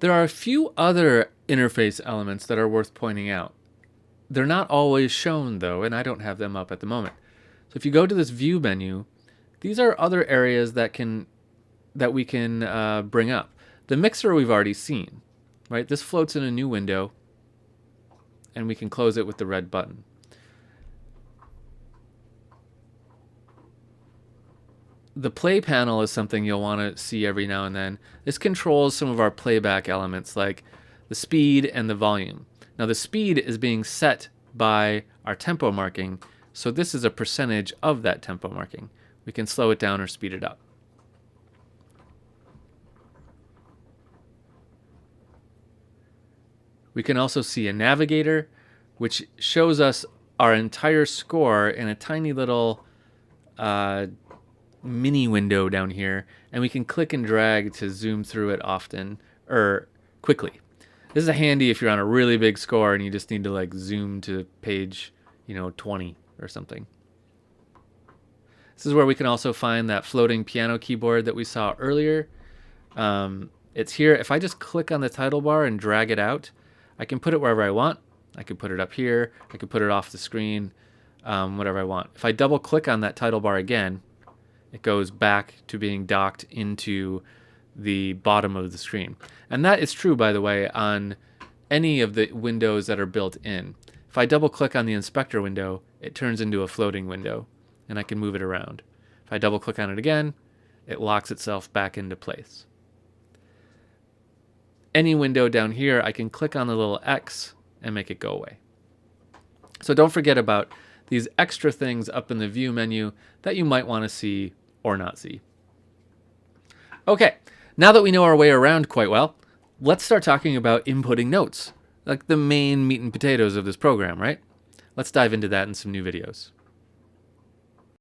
There are a few other interface elements that are worth pointing out. They're not always shown though, and I don't have them up at the moment. So if you go to this view menu, these are other areas that we can bring up. The mixer we've already seen, right? This floats in a new window, and we can close it with the red button. The play panel is something you'll want to see every now and then. This controls some of our playback elements like the speed and the volume. Now the speed is being set by our tempo marking, so this is a percentage of that tempo marking. We can slow it down or speed it up. We can also see a navigator, which shows us our entire score in a tiny little mini window down here, and we can click and drag to zoom through it often or quickly. This is handy if you're on a really big score and you just need to like zoom to page 20 or something. This is where we can also find that floating piano keyboard that we saw earlier. It's here. If I just click on the title bar and drag it out, I can put it wherever I want. I can put it up here. I can put it off the screen, whatever I want. If I double click on that title bar again, it goes back to being docked into the bottom of the screen. And that is true, by the way, on any of the windows that are built in. If I double click on the inspector window, it turns into a floating window, and I can move it around. If I double click on it again, it locks itself back into place. Any window down here, I can click on the little X and make it go away. So don't forget about these extra things up in the view menu that you might want to see or not see. Okay, now that we know our way around quite well, let's start talking about inputting notes, like the main meat and potatoes of this program, right? Let's dive into that in some new videos.